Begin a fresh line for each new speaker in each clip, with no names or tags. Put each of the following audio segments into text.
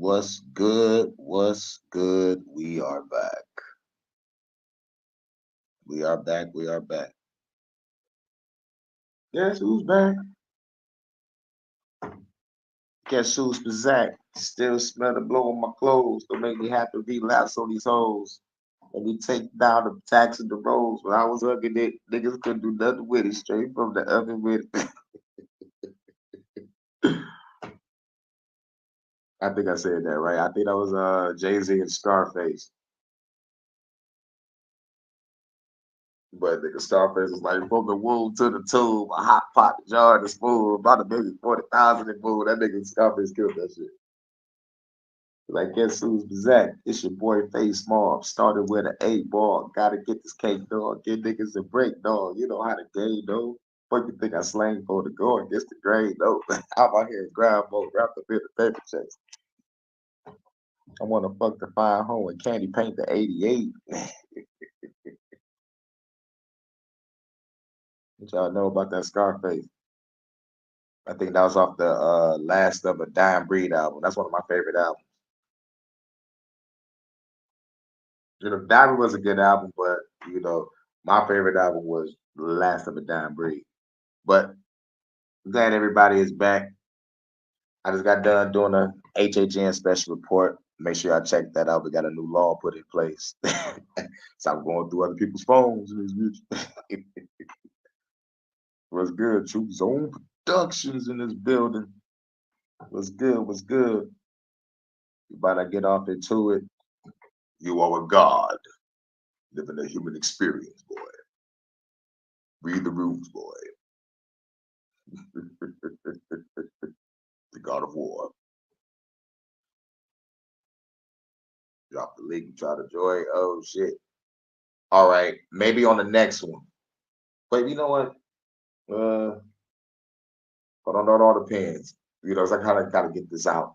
What's good? What's good? We are back. We are back. We are back. Guess who's back? Guess who's back? Still smell the blow on my clothes. Don't make me have to relapse on these hoes. And we take down the tax of the rolls. When I was hugging it, niggas couldn't do nothing with it. Straight from the oven with it. I think I said that right. I think that was Jay-Z and Scarface. But nigga Scarface was like, from the womb to the tomb, a hot pot, jar, and a spoon, about a maybe 40,000 in food. That nigga Scarface killed that shit. Like, guess who's back? It's your boy Face Mob. Started with an 8 ball. Gotta get this cake, dog. Get niggas a break, dog. You know how to game, dog. What you think I slang for to go against the grain, though? I'm out here in grind mode, wrapped up in the paper chase. I want to fuck the fine home and candy paint the 88. What y'all know about that Scarface? I think that was off the last of a Dying Breed album. That's one of my favorite albums. You know, Diamond was a good album, but you know, my favorite album was The Last of a Dying Breed. But I'm glad everybody is back. I just got done doing a HHN special report. Make sure y'all check that out. We got a new law put in place. So I'm going through other people's phones in this bitch. What's good? True Zone Productions in this building. What's good? What's good? You about to get off into it. You are a god, living a human experience, boy. Read the rules, boy. The God of War. Drop the link, try to join. Oh shit. All right, maybe on the next one. But you know what? But on that all depends. You know, so I kind of got to get this out.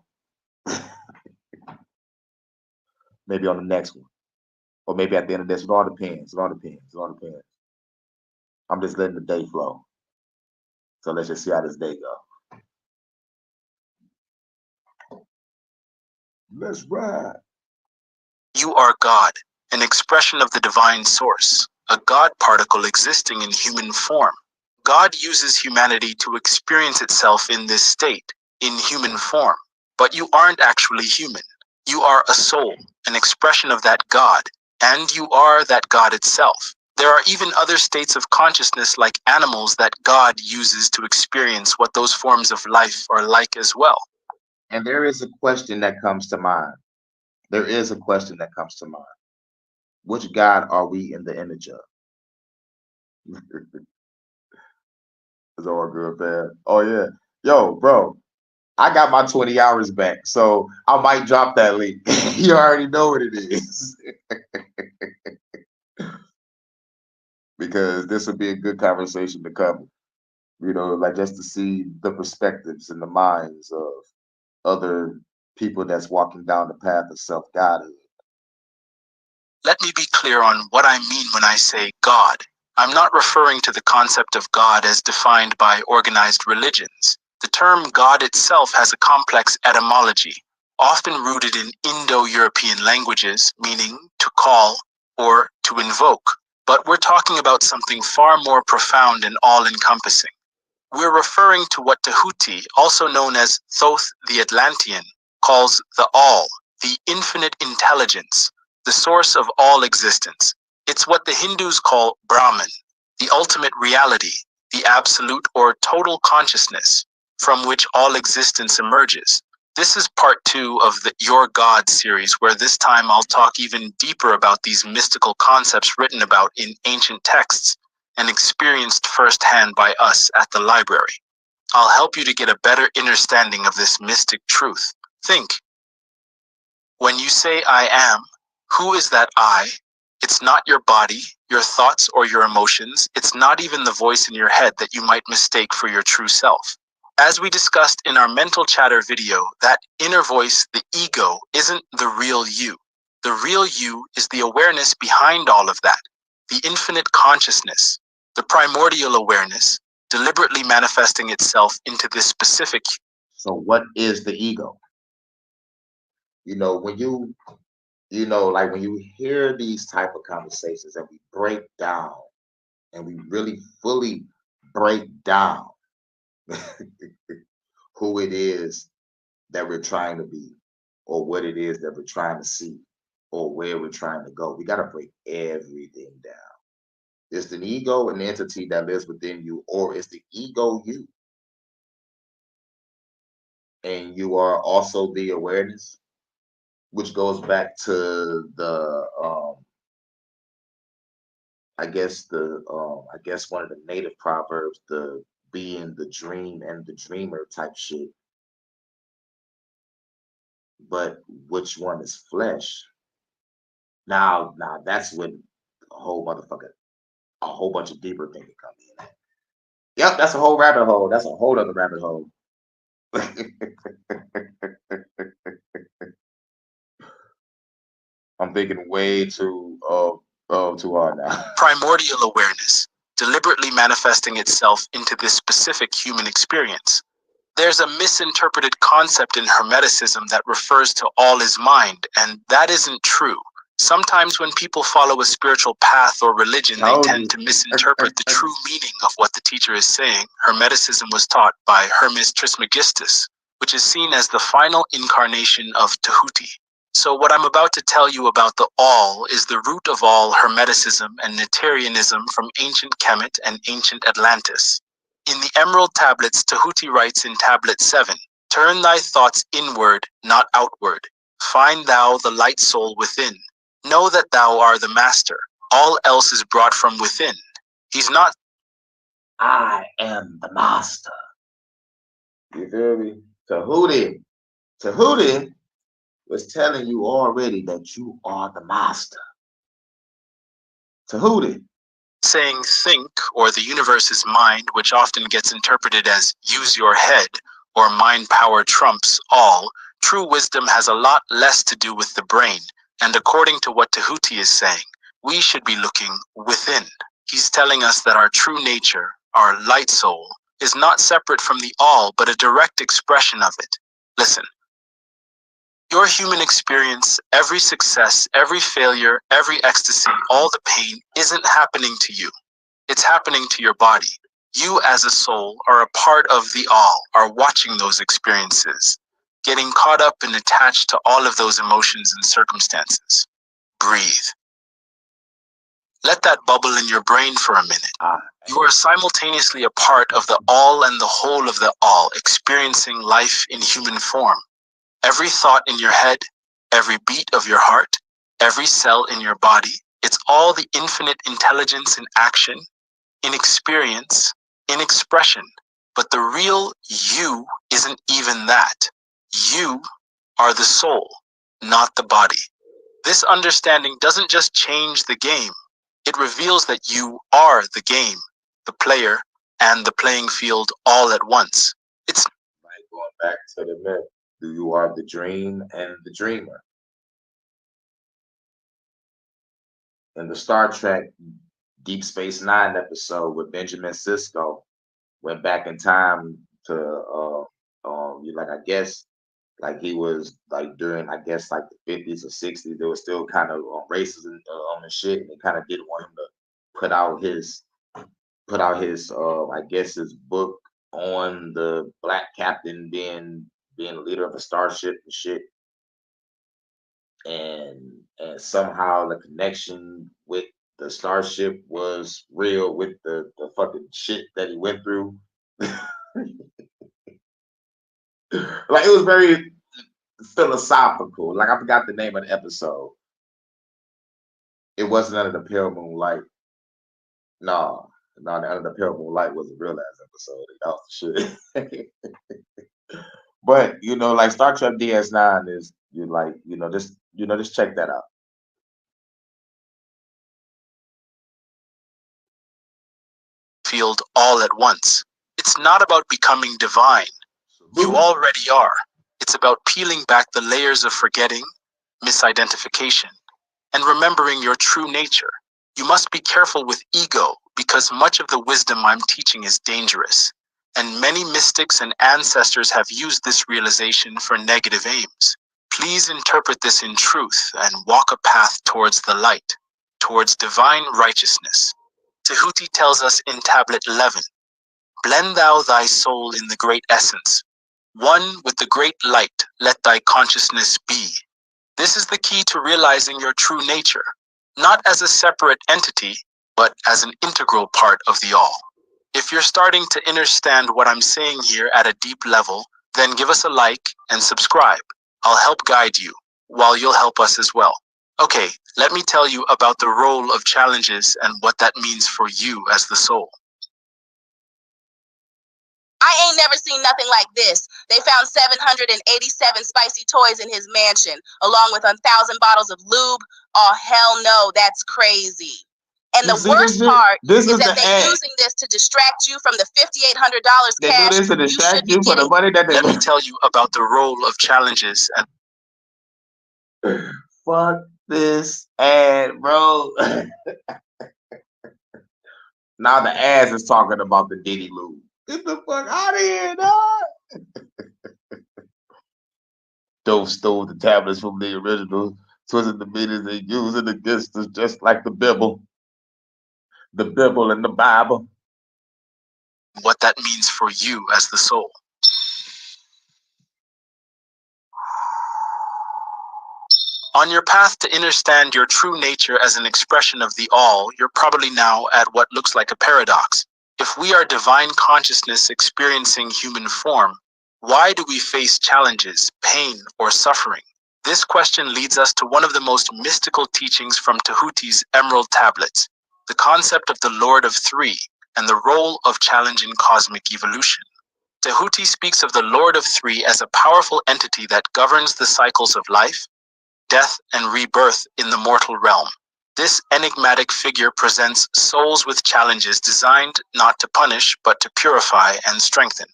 Maybe on the next one, or maybe at the end of this. It all depends. It all depends. It all depends. I'm just letting the day flow. So let's just see how this day go. Let's ride.
You are God, an expression of the divine source, a God particle existing in human form. God uses humanity to experience itself in this state, in human form. But you aren't actually human. You are a soul, an expression of that God, and you are that God itself. There are even other states of consciousness like animals that God uses to experience what those forms of life are like as well.
And there is a question that comes to mind. There is a question that comes to mind. Which God are we in the image of? It's all good, man. Oh yeah. Yo, bro, I got my 20 hours back, so I might drop that link. You already know what it is. Because this would be a good conversation to cover. You know, like just to see the perspectives and the minds of other people that's walking down the path of self-guided.
Let me be clear on what I mean when I say God. I'm not referring to the concept of God as defined by organized religions. The term God itself has a complex etymology, often rooted in Indo-European languages, meaning to call or to invoke. But we're talking about something far more profound and all-encompassing. We're referring to what Tahuti, also known as Thoth the Atlantean, calls the All, the infinite intelligence, the source of all existence. It's what the Hindus call Brahman, the ultimate reality, the absolute or total consciousness, from which all existence emerges. This is part 2 of the Your God series, where this time I'll talk even deeper about these mystical concepts written about in ancient texts and experienced firsthand by us at the library. I'll help you to get a better understanding of this mystic truth. Think. When you say I am, who is that I? It's not your body, your thoughts, or your emotions. It's not even the voice in your head that you might mistake for your true self. As we discussed in our mental chatter video, that inner voice, the ego, isn't the real you. The real you is the awareness behind all of that, the infinite consciousness, the primordial awareness, deliberately manifesting itself into this specific.
So what is the ego? when like when you hear these type of conversations and we break down and we really fully break down who it is that we're trying to be or what it is that we're trying to see or where we're trying to go. We got to break everything down. Is the ego an entity that lives within you, or is the ego you? And you are also the awareness, which goes back to the I guess one of the native proverbs, the being the dream and the dreamer type shit. But which one is flesh? Now that's when a whole bunch of deeper thinking come in. Yep, that's a whole rabbit hole. That's a whole other rabbit hole. I'm thinking way too hard now.
Primordial awareness, deliberately manifesting itself into this specific human experience. There's a misinterpreted concept in Hermeticism that refers to all is mind, and that isn't true. Sometimes when people follow a spiritual path or religion, they tend to misinterpret the true meaning of what the teacher is saying. Hermeticism was taught by Hermes Trismegistus, which is seen as the final incarnation of Tahuti. So what I'm about to tell you about the all is the root of all Hermeticism and Netarianism from ancient Kemet and ancient Atlantis. In the Emerald Tablets, Tahuti writes in Tablet 7, "Turn thy thoughts inward, not outward. Find thou the light soul within. Know that thou art the master. All else is brought from within." He's not,
I am the master. You feel me? Tahuti was telling you already that you are the master. Tahuti.
saying think or the universe is mind, which often gets interpreted as use your head or mind power trumps all. True wisdom has a lot less to do with the brain. And according to what Tahuti is saying, we should be looking within. He's telling us that our true nature, our light soul, is not separate from the all, but a direct expression of it. Listen. Your human experience, every success, every failure, every ecstasy, all the pain isn't happening to you. It's happening to your body. You as a soul are a part of the all, are watching those experiences, getting caught up and attached to all of those emotions and circumstances. Breathe. Let that bubble in your brain for a minute. You are simultaneously a part of the all and the whole of the all, experiencing life in human form. Every thought in your head, every beat of your heart, every cell in your body, it's all the infinite intelligence in action, in experience, in expression. But the real you isn't even that. You are the soul, not the body. This understanding doesn't just change the game. It reveals that you are the game, the player, and the playing field all at once. It's
like going back to the myth. You are the dream and the dreamer. In the Star Trek Deep Space Nine episode with Benjamin Sisko, went back in time to like I guess like he was like during I guess like the 50s or 60s. There was still kind of racism on the shit, and they kind of didn't want him to put out his I guess his book on the black captain being the leader of the starship and shit. And somehow the connection with the starship was real with the fucking shit that he went through. Like it was very philosophical. Like I forgot the name of the episode. It wasn't Under the Pale Moonlight. No, Under the Pale Moonlight was a real ass episode. That was the shit. But like Star Trek DS9 is you like, just check that out.
field all at once. It's not about becoming divine. You already are. It's about peeling back the layers of forgetting, misidentification, and remembering your true nature. You must be careful with ego because much of the wisdom I'm teaching is dangerous, and many mystics and ancestors have used this realization for negative aims. Please interpret this in truth and walk a path towards the light, towards divine righteousness. Tehuti tells us in Tablet 11, blend thou thy soul in the great essence. One with the great light, let thy consciousness be. This is the key to realizing your true nature, not as a separate entity, but as an integral part of the all. If you're starting to understand what I'm saying here at a deep level, then give us a like and subscribe. I'll help guide you, while you'll help us as well. Okay, let me tell you about the role of challenges and what that means for you as the soul.
I ain't never seen nothing like this. They found 787 spicy toys in his mansion, along with 1,000 bottles of lube. Oh, hell no, that's crazy. And the worst part is that they're using this to distract you from the $5,800
They
cash
do this to distract you for the money that they
Let me tell you about the role of challenges and
fuck this ad, bro. Now the ads is talking about the Diddy Lube. Get the fuck out of here, dog. Dope stole the tablets from the original, twisted the meanings they using against us, just like the Bible and the Bible.
what that means for you as the soul. On your path to understand your true nature as an expression of the all, you're probably now at what looks like a paradox. If we are divine consciousness experiencing human form, why do we face challenges, pain, or suffering? This question leads us to one of the most mystical teachings from Tehuti's Emerald Tablets, the concept of the Lord of Three and the role of challenge in cosmic evolution. Tehuti speaks of the Lord of Three as a powerful entity that governs the cycles of life, death, and rebirth in the mortal realm. This enigmatic figure presents souls with challenges designed not to punish, but to purify and strengthen.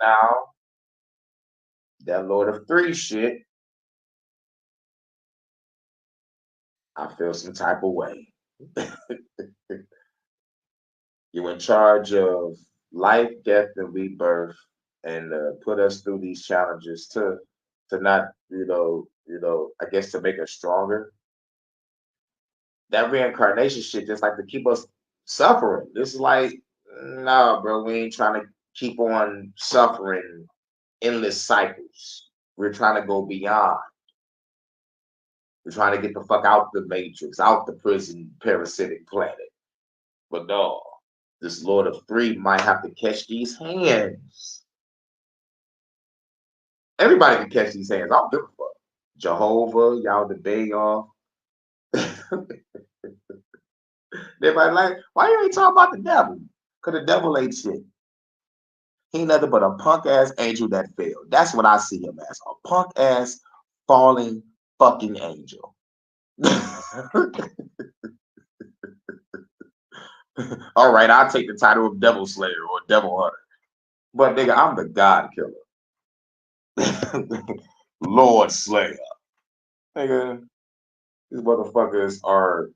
Now, that Lord of Three shit, I feel some type of way. You're in charge of life, death, and rebirth, and put us through these challenges to not, I guess to make us stronger. That reincarnation shit just like to keep us suffering. This is like, nah, bro, we ain't trying to keep on suffering endless cycles. We're trying to go beyond. We're trying to get the fuck out the matrix, out the prison parasitic planet. But no, this Lord of Three might have to catch these hands. Everybody can catch these hands. I don't give a fuck. Jehovah, y'all debate y'all. Everybody like, why you ain't talking about the devil? Because the devil ain't shit. He ain't nothing but a punk ass angel that failed. That's what I see him as. A punk ass falling fucking angel. All right, I'll take the title of Devil Slayer or Devil Hunter. But nigga, I'm the God Killer. Lord Slayer. Nigga, these motherfuckers are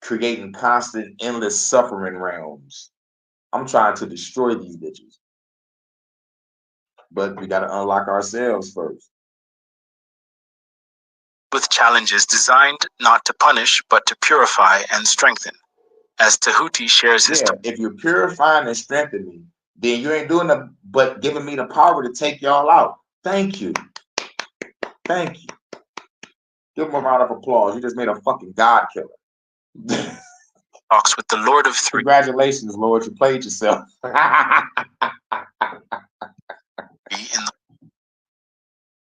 creating constant, endless suffering realms. I'm trying to destroy these bitches. But we gotta unlock ourselves first.
With challenges designed not to punish, but to purify and strengthen. As Tehuti shares his
if you're purifying and strengthening me, then you ain't doing it but giving me the power to take y'all out. Thank you. Thank you. Give him a round of applause. You just made a fucking God killer.
talks with the Lord of Three.
Congratulations, Lord. You played yourself.
In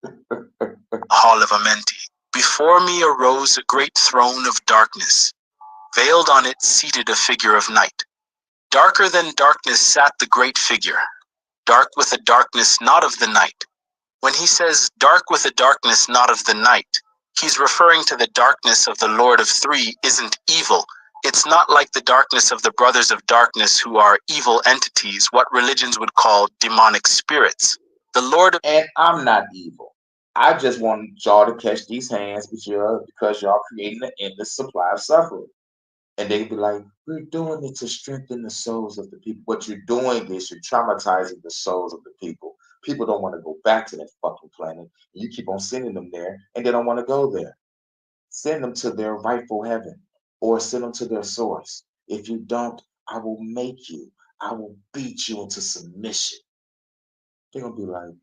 the Hall of Amenti. Before me arose a great throne of darkness. Veiled on it seated a figure of night. Darker than darkness sat the great figure, dark with a darkness not of the night. When he says dark with a darkness not of the night, he's referring to the darkness of the Lord of Three isn't evil. It's not like the darkness of the Brothers of Darkness who are evil entities, what religions would call demonic spirits. The Lord of...
And I'm not evil. I just want y'all to catch these hands because y'all creating an endless supply of suffering. And they'd be like, we're doing it to strengthen the souls of the people. What you're doing is you're traumatizing the souls of the people. People don't want to go back to that fucking planet. You keep on sending them there, and they don't want to go there. Send them to their rightful heaven, or send them to their source. If you don't, I will make you. I will beat you into submission. They're gonna be like,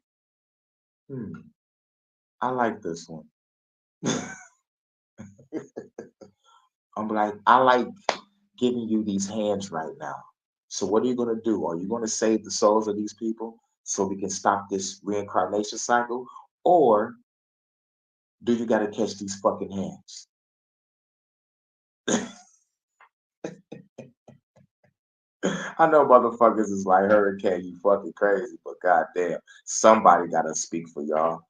I like this one. I'm like, I like giving you these hands right now. So what are you gonna do? Are you gonna save the souls of these people so we can stop this reincarnation cycle? Or do you gotta catch these fucking hands? I know motherfuckers is like, Hurricane, you fucking crazy, but goddamn, somebody gotta speak for y'all.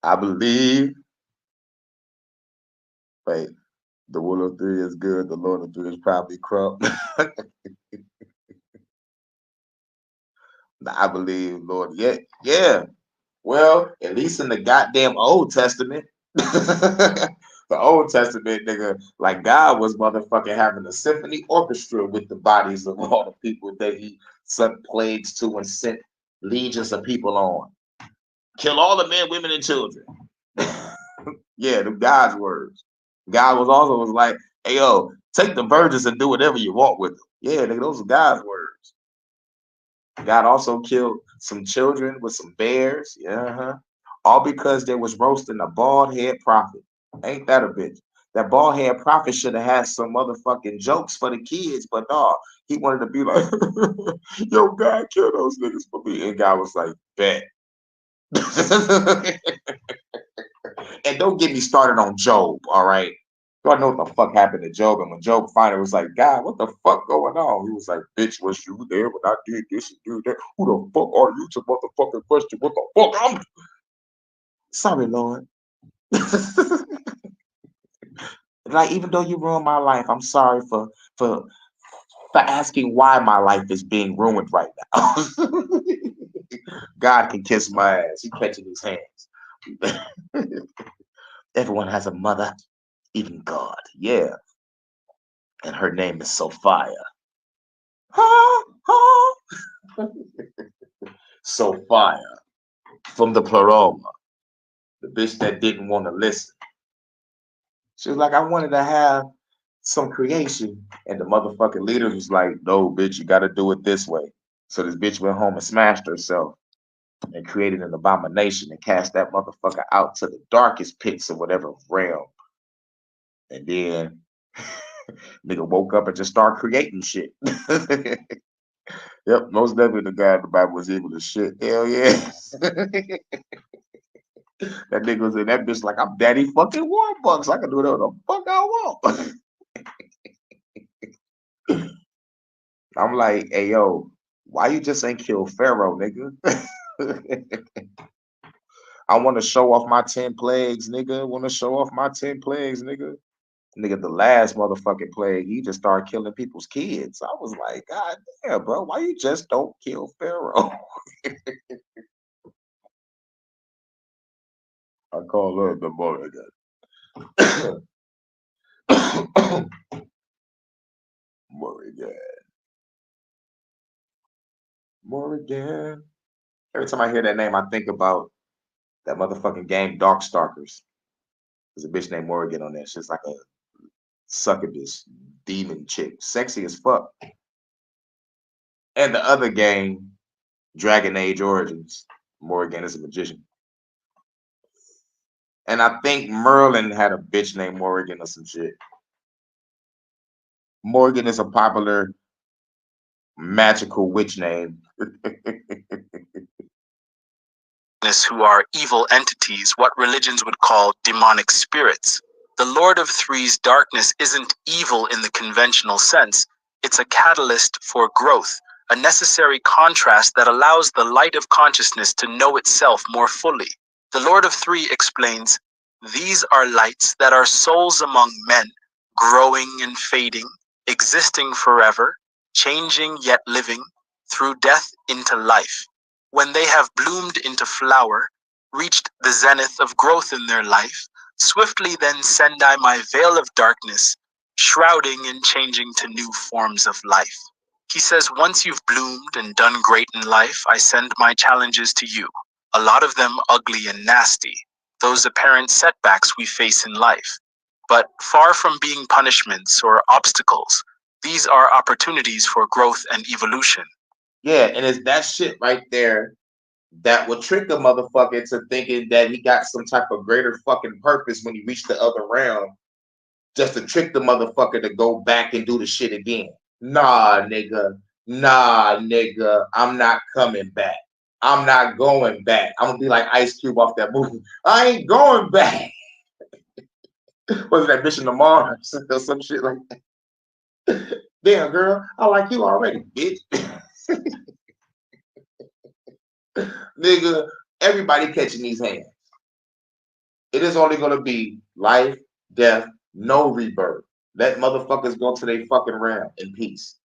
I believe. Wait, the Will of Three is good. The Lord of Three is probably corrupt. I believe, Lord. Yeah, yeah. Well, at least in the goddamn Old Testament. The Old Testament, nigga, like God was motherfucking having a symphony orchestra with the bodies of all the people that he sent plagues to and sent legions of people on. Kill all the men, women, and children. Yeah, the God's words. God was like, hey yo, take the virgins and do whatever you want with them. Yeah, nigga, those are God's words. God also killed some children with some bears. Yeah, all because they was roasting a bald head prophet. Ain't that a bitch? That bald head prophet should have had some motherfucking jokes for the kids, but no, he wanted to be like, yo, God, kill those niggas for me. And God was like, bet. And don't get me started on Job, all right? You know what the fuck happened to Job. And when Job finally was like, God, what the fuck going on? He was like, bitch, was you there when I did this and do that? Who the fuck are you to motherfucking question what the fuck I'm sorry, Lord. Like, even though you ruined my life, I'm sorry for asking why my life is being ruined right now. God can kiss my ass. He catching his hands. Everyone has a mother, even God. Yeah. And her name is Sophia. Sophia from the Pleroma, the bitch that didn't want to listen. She was like, I wanted to have some creation. And the motherfucking leader was like, no, bitch, you got to do it this way. So this bitch went home and smashed herself and created an abomination and cast that motherfucker out to the darkest pits of whatever realm. And then nigga woke up and just started creating shit. Yep, most definitely the guy in the Bible was able to shit. Hell yeah. That nigga was in that bitch like, I'm Daddy fucking Warbucks. I can do whatever the fuck I want. I'm like, hey, yo, why you just ain't kill Pharaoh, nigga? I want to show off my 10 plagues, nigga. Want to show off my 10 plagues, nigga. Nigga, the last motherfucking plague, he just started killing people's kids. I was like, God damn, bro, why you just don't kill Pharaoh? I call her the Morrigan. Morrigan. Morrigan. Every time I hear that name, I think about that motherfucking game Darkstalkers. There's a bitch named Morrigan on there. She's like a succubus demon chick. Sexy as fuck. And the other game, Dragon Age Origins. Morrigan is a magician. And I think Merlin had a bitch named Morrigan or some shit. Morrigan is a popular magical witch name.
Who are evil entities, what religions would call demonic spirits. The Lord of Three's darkness isn't evil in the conventional sense. It's a catalyst for growth, a necessary contrast that allows the light of consciousness to know itself more fully. The Lord of Three explains, these are lights that are souls among men, growing and fading, existing forever, changing yet living, through death into life. When they have bloomed into flower, reached the zenith of growth in their life, swiftly then send I my veil of darkness, shrouding and changing to new forms of life. He says, once you've bloomed and done great in life, I send my challenges to you. A lot of them ugly and nasty, those apparent setbacks we face in life. But far from being punishments or obstacles, these are opportunities for growth and evolution.
Yeah, and it's that shit right there that will trick a motherfucker into thinking that he got some type of greater fucking purpose when he reached the other realm, just to trick the motherfucker to go back and do the shit again. Nah, nigga. Nah, nigga. I'm not coming back. I'm not going back. I'm gonna be like Ice Cube off that movie. I ain't going back. Was that Mission to Mars or some shit like that? Damn, girl, I like you already, bitch. Nigga, everybody catching these hands. It is only gonna be life, death, no rebirth. Let motherfuckers go to their fucking realm in peace.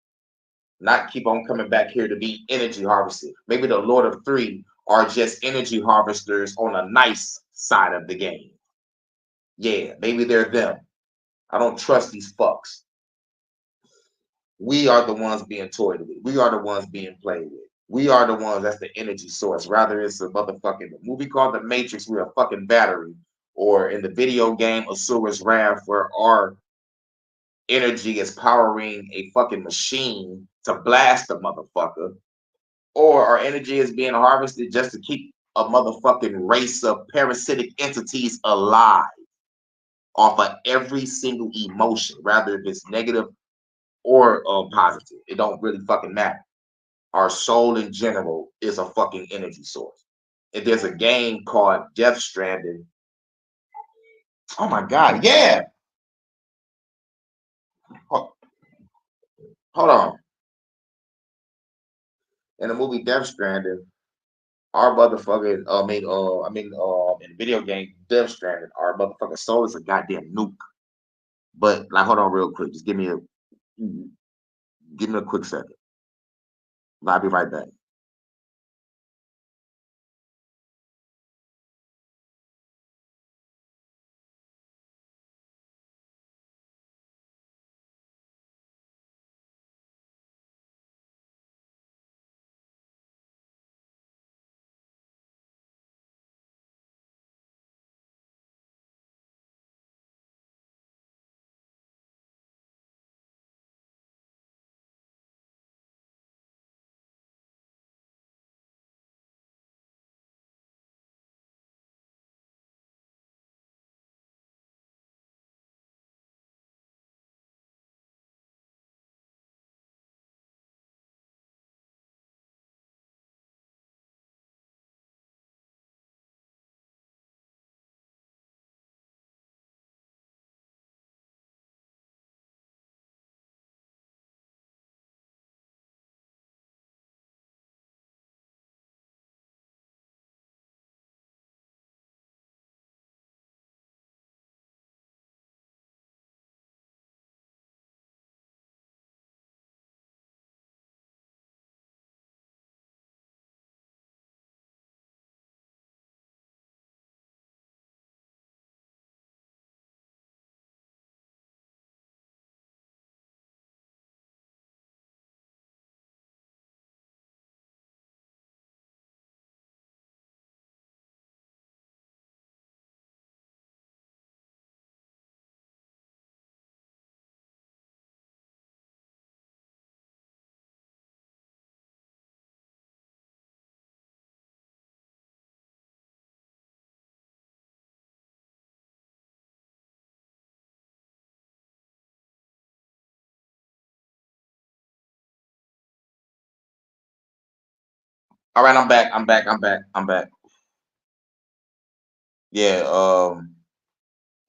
Not keep on coming back here to be energy harvested. Maybe the Lord of Three are just energy harvesters on a nice side of the game. Yeah, maybe they're them. I don't trust these fucks. We are the ones being toyed with. We are the ones being played with. We are the ones that's the energy source. Rather, it's a motherfucking movie called The Matrix. We're a fucking battery. Or in the video game Asura's Wrath, where our energy is powering a fucking machine to blast a motherfucker. Or our energy is being harvested just to keep a motherfucking race of parasitic entities alive off of every single emotion, rather if it's negative or positive. It don't really fucking matter. Our soul in general is a fucking energy source. And there's a game called Death Stranding. Oh my god, yeah. Hold on. In the movie Death Stranding, our motherfucking, in the video game Death Stranding, our motherfucking soul is a goddamn nuke. But like, hold on, real quick. Just give me a quick second. I'll be right back. All right, I'm back. Yeah,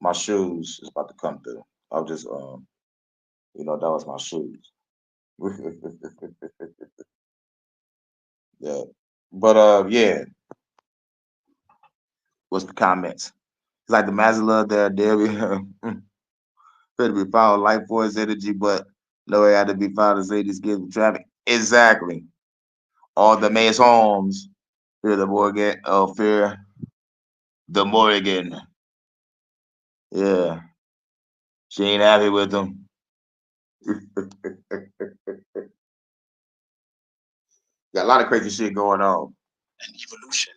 my shoes is about to come through. I'll just that was my shoes. Yeah. But yeah. What's the comments? It's like the Mazda there, could be found life force energy, but no way had to be found to say these kids with traffic. Exactly. All the Mace Holmes, fear the Morgan, fear the Morgan. Yeah. She ain't happy with them. Got a lot of crazy shit going on.
And evolution.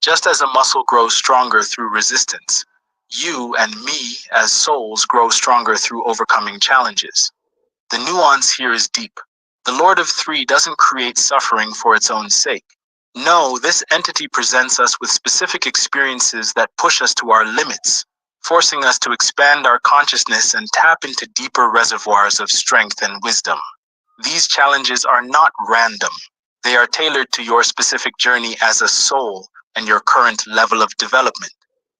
Just as a muscle grows stronger through resistance, you and me as souls grow stronger through overcoming challenges. The nuance here is deep. The Lord of Three doesn't create suffering for its own sake. No, this entity presents us with specific experiences that push us to our limits, forcing us to expand our consciousness and tap into deeper reservoirs of strength and wisdom. These challenges are not random. They are tailored to your specific journey as a soul and your current level of development.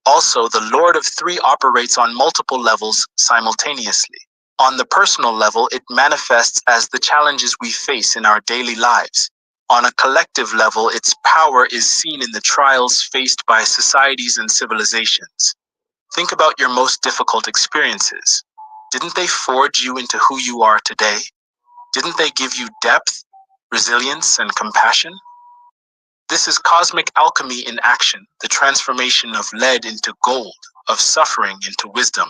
Also, the Lord of Three operates on multiple levels simultaneously. On the personal level, it manifests as the challenges we face in our daily lives. On a collective level, its power is seen in the trials faced by societies and civilizations. Think about your most difficult experiences. Didn't they forge you into who you are today? Didn't they give you depth, resilience, and compassion? This is cosmic alchemy in action, the transformation of lead into gold, of suffering into wisdom.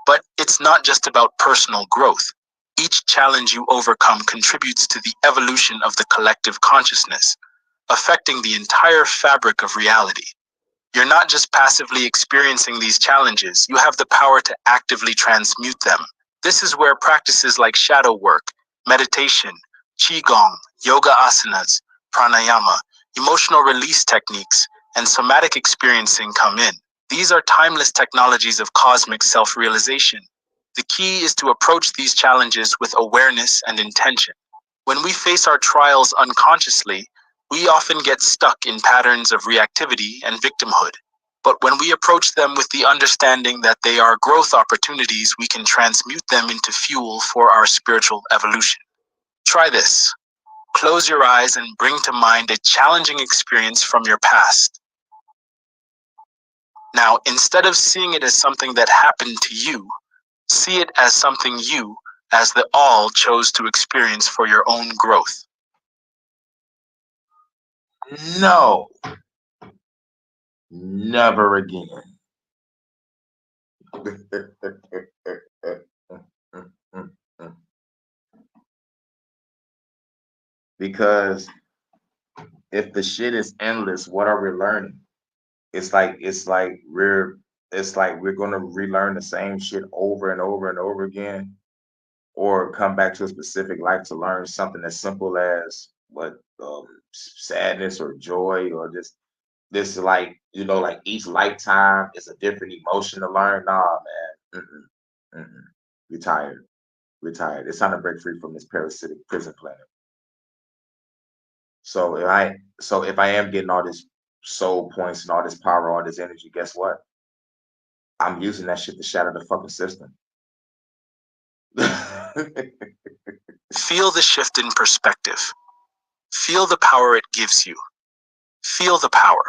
But it's not just about personal growth. Each challenge you overcome contributes to the evolution of the collective consciousness, affecting the entire fabric of reality. You're not just passively experiencing these challenges, you have the power to actively transmute them. This is where practices like shadow work, meditation, qigong, yoga asanas, pranayama, emotional release techniques, and somatic experiencing come in. These are timeless technologies of cosmic self-realization. The key is to approach these challenges with awareness and intention. When we face our trials unconsciously, we often get stuck in patterns of reactivity and victimhood. But when we approach them with the understanding that they are growth opportunities, we can transmute them into fuel for our spiritual evolution. Try this. Close your eyes and bring to mind a challenging experience from your past. Now, instead of seeing it as something that happened to you, see it as something you, as the all, chose to experience for your own growth.
No, never again. Because if the shit is endless, what are we learning? It's like we're gonna relearn the same shit over and over and over again, or come back to a specific life to learn something as simple as what sadness or joy, or just this, like, like each lifetime is a different emotion to learn. Nah, man. Retired. Retired. It's time to break free from this parasitic prison planet. So if I am getting all this soul points and all this power, all this energy, guess what? I'm using that shit to shatter the fucking system.
Feel the shift in perspective. Feel the power it gives you. Feel the power.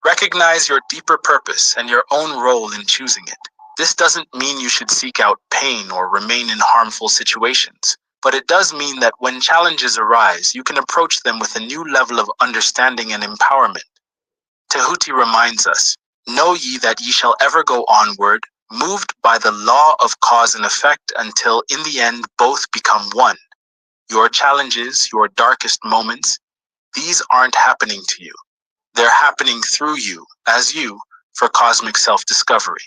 Recognize your deeper purpose and your own role in choosing it. This doesn't mean you should seek out pain or remain in harmful situations, but it does mean that when challenges arise, you can approach them with a new level of understanding and empowerment. Tehuti reminds us, "Know ye that ye shall ever go onward, moved by the law of cause and effect, until in the end both become one." Your challenges, your darkest moments, these aren't happening to you. They're happening through you, as you, for cosmic self-discovery.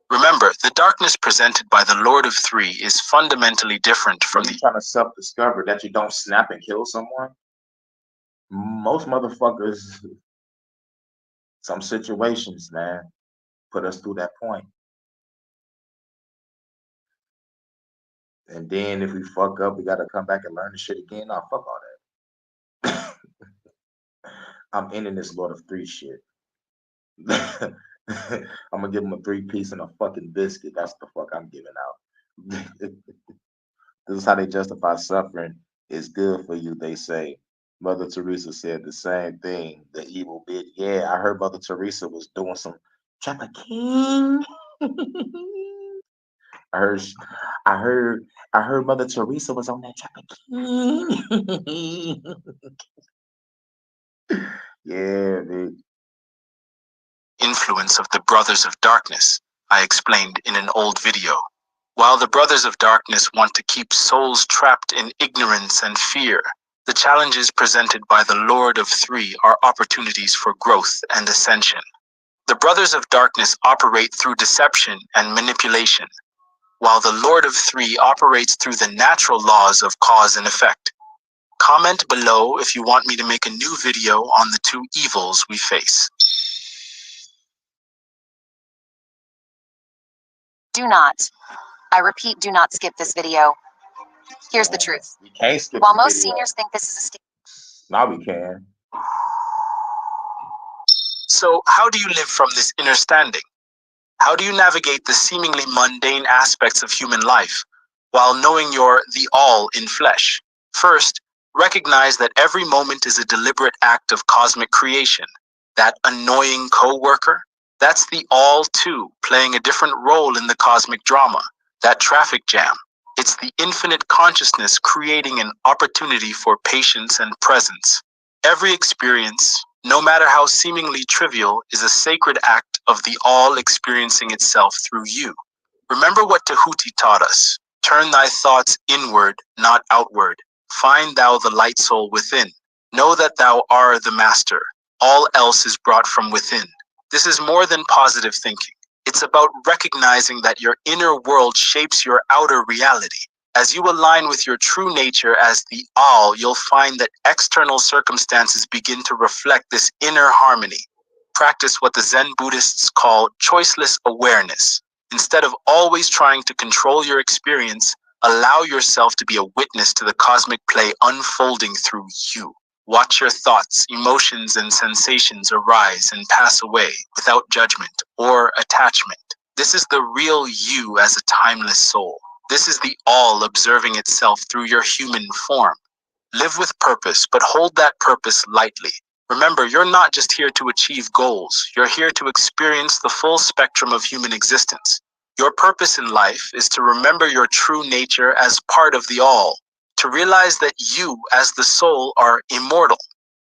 Remember, the darkness presented by the Lord of Three is fundamentally different from
When you're trying to self-discover that you don't snap and kill someone, most motherfuckers, some situations, man, put us through that point. And then if we fuck up, we gotta come back and learn the shit again. Nah, fuck all that. I'm ending this Lord of Three shit. I'm gonna give him a 3-piece and a fucking biscuit. That's the fuck I'm giving out. This is how they justify suffering. It's good for you, they say. Mother Teresa said the same thing. The evil bitch. Yeah, I heard Mother Teresa was doing some trafficking. I heard, sh- I heard Mother Teresa was on that trafficking. Yeah, dude.
influence of the Brothers of Darkness, I explained in an old video. While the brothers of darkness want to keep souls trapped in ignorance and fear, the challenges presented by the Lord of Three are opportunities for growth and ascension. The brothers of darkness operate through deception and manipulation, while the Lord of Three operates through the natural laws of cause and effect. Comment below if you want me to make a new video on the two evils we face.
Do not, I repeat, do not skip this video. Here's the truth.
We can't skip
While
the
most
video.
seniors think this is a
Now we can.
So, how do you live from this inner standing? How do you navigate the seemingly mundane aspects of human life while knowing you're the all in flesh? First, recognize that every moment is a deliberate act of cosmic creation. That annoying coworker, that's the all too, playing a different role in the cosmic drama. That traffic jam, it's the infinite consciousness creating an opportunity for patience and presence. Every experience, no matter how seemingly trivial, is a sacred act of the all experiencing itself through you. Remember what Tahuti taught us. Turn thy thoughts inward, not outward. Find thou the light soul within. Know that thou art the master. All else is brought from within. This is more than positive thinking. It's about recognizing that your inner world shapes your outer reality. As you align with your true nature as the all, you'll find that external circumstances begin to reflect this inner harmony. Practice what the Zen Buddhists call choiceless awareness. Instead of always trying to control your experience, allow yourself to be a witness to the cosmic play unfolding through you. Watch your thoughts, emotions, and sensations arise and pass away without judgment or attachment. This is the real you as a timeless soul. This is the all observing itself through your human form. Live with purpose, but hold that purpose lightly. Remember, you're not just here to achieve goals. You're here to experience the full spectrum of human existence. Your purpose in life is to remember your true nature as part of the all, to realize that you, as the soul, are immortal.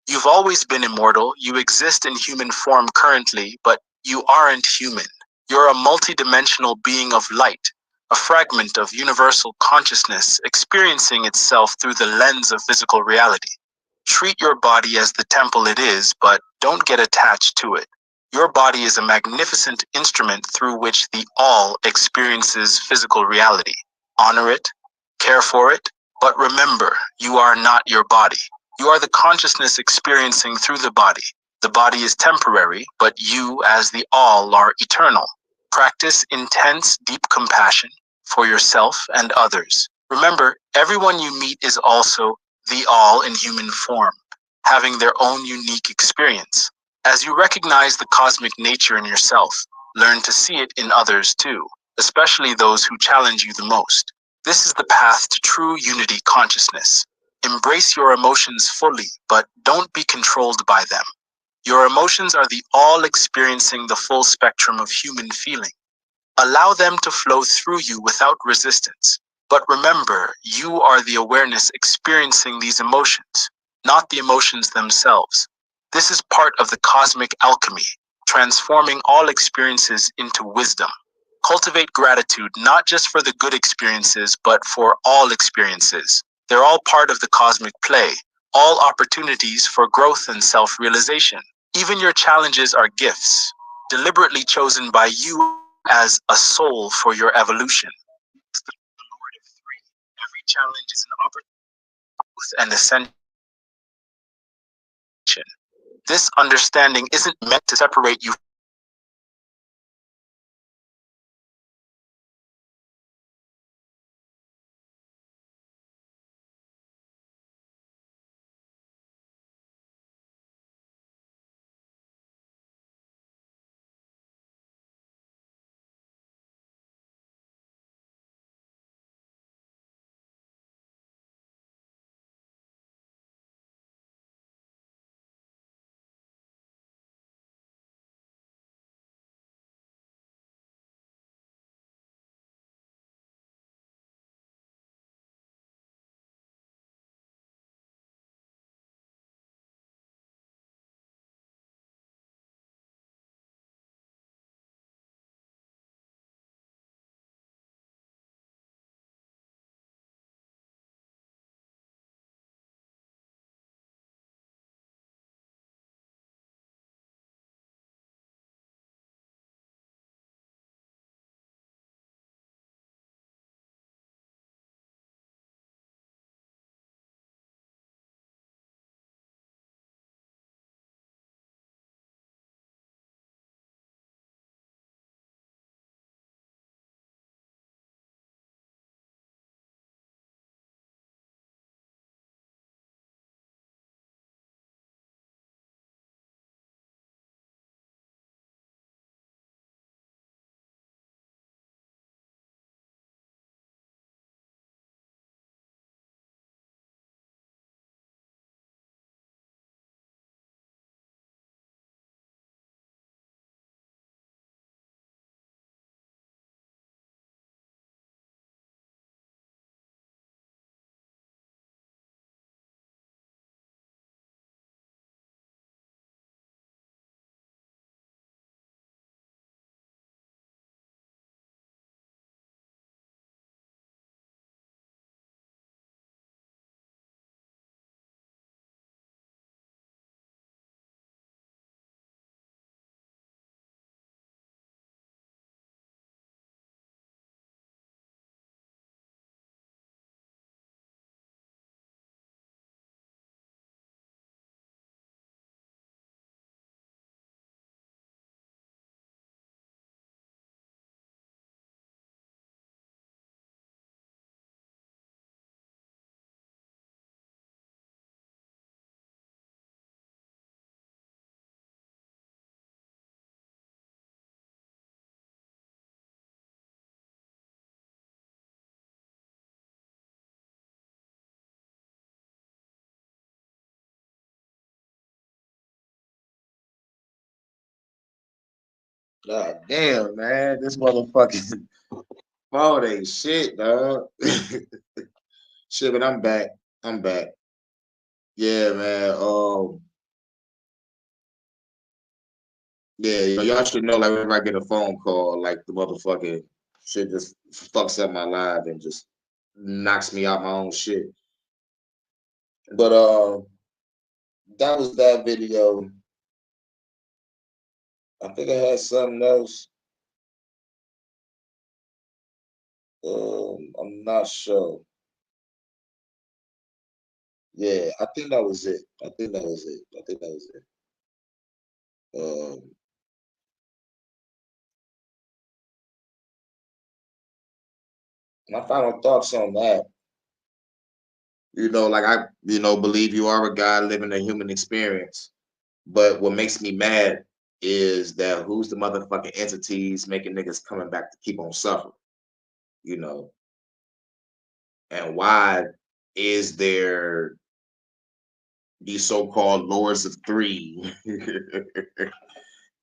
You've always been immortal. You exist in human form currently, but you aren't human. You're a multidimensional being of light, a fragment of universal consciousness experiencing itself through the lens of physical reality. Treat your body as the temple it is, but don't get attached to it. Your body is a magnificent instrument through which the all experiences physical reality. Honor it, care for it, but remember, you are not your body. You are the consciousness experiencing through the body. The body is temporary, but you, as the all, are eternal. Practice intense, deep compassion for yourself and others. Remember, everyone you meet is also the all in human form, having their own unique experience. As you recognize the cosmic nature in yourself, learn to see it in others too, especially those who challenge you the most. This is the path to true unity consciousness. Embrace your emotions fully, but don't be controlled by them. Your emotions are the all experiencing the full spectrum of human feeling. Allow them to flow through you without resistance. But remember, you are the awareness experiencing these emotions, not the emotions themselves. This is part of the cosmic alchemy, transforming all experiences into wisdom. Cultivate gratitude not just for the good experiences, but for all experiences. They're all part of the cosmic play, all opportunities for growth and self-realization. Even your challenges are gifts, deliberately chosen by you as a soul for your evolution. The Lord of Three. Every challenge is an opportunity and ascension. This understanding isn't meant to separate you
God damn, man. This motherfucking phone ain't shit, dog. Shit, but I'm back. I'm back. Yeah, man. Yeah, y'all should know, like, whenever I get a phone call, like, the motherfucking shit just fucks up my life and just knocks me out my own shit. But that was that video. I think I had something else. I'm not sure. Yeah, I think that was it. I think that was it. I think that was it. My final thoughts on that. Like I, believe you are a God living a human experience. But what makes me mad is that who's the motherfucking entities making niggas coming back to keep on suffering, you know? And why is there these so-called lords of three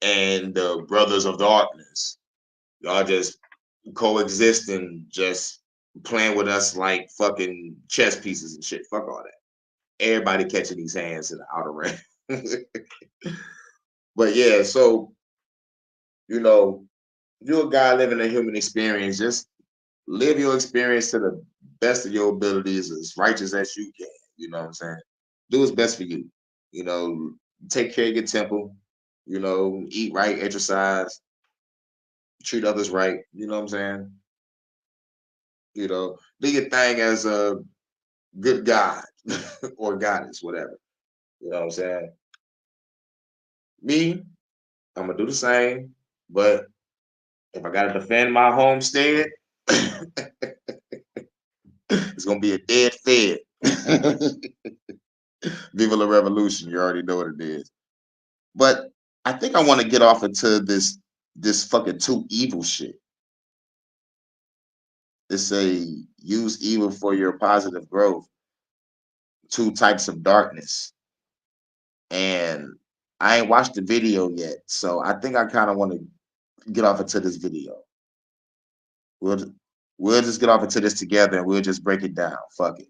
and the brothers of darkness? Y'all just coexisting, just playing with us like fucking chess pieces and shit. Fuck all that. Everybody catching these hands in the outer ring. But yeah, so you're a guy living a human experience. Just live your experience to the best of your abilities, as righteous as you can. You know what I'm saying? Do what's best for you. You know, take care of your temple. Eat right, exercise, treat others right. You know what I'm saying? Do your thing as a good God or goddess, whatever. You know what I'm saying? Me, I'm gonna do the same, but if I gotta defend my homestead, it's gonna be a dead fed. Viva la revolution! You already know what it is. But I think I want to get off into this fucking two evil shit. It's a use evil for your positive growth. Two types of darkness, and I ain't watched the video yet, so I think I kind of want to get off into this video. We'll we'll just get off into this together and we'll just break it down. Fuck it.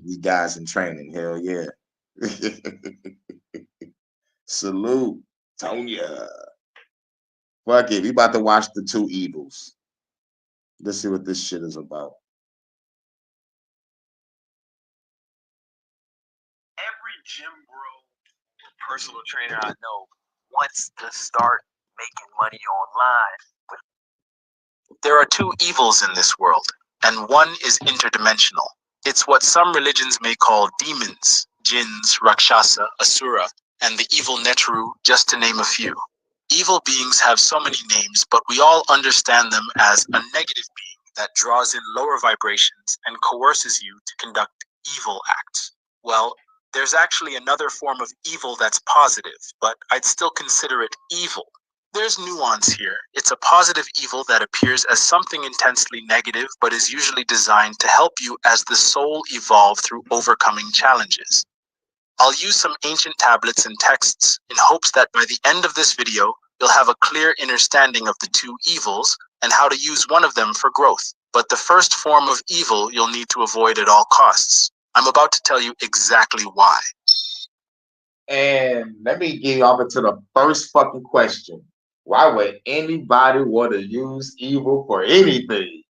We guys in training, hell yeah. Salute, Tonya. Fuck it. We about to watch the two evils. Let's see what this shit is about.
Every gym bro, personal trainer I know wants to start making money online. There are two evils in this world, and one is interdimensional. It's what some religions may call demons, jinns, rakshasa, asura, and the evil netru, just to name a few. Evil beings have so many names, but we all understand them as a negative being that draws in lower vibrations and coerces you to conduct evil acts. Well, there's actually another form of evil that's positive, but I'd still consider it evil. There's nuance here. It's a positive evil that appears as something intensely negative, but is usually designed to help you as the soul evolve through overcoming challenges. I'll use some ancient tablets and texts in hopes that by the end of this video, you'll have a clear understanding of the two evils and how to use one of them for growth. But the first form of evil you'll need to avoid at all costs. I'm about to tell you exactly why.
And let me get off into the first fucking question. Why would anybody want to use evil for anything?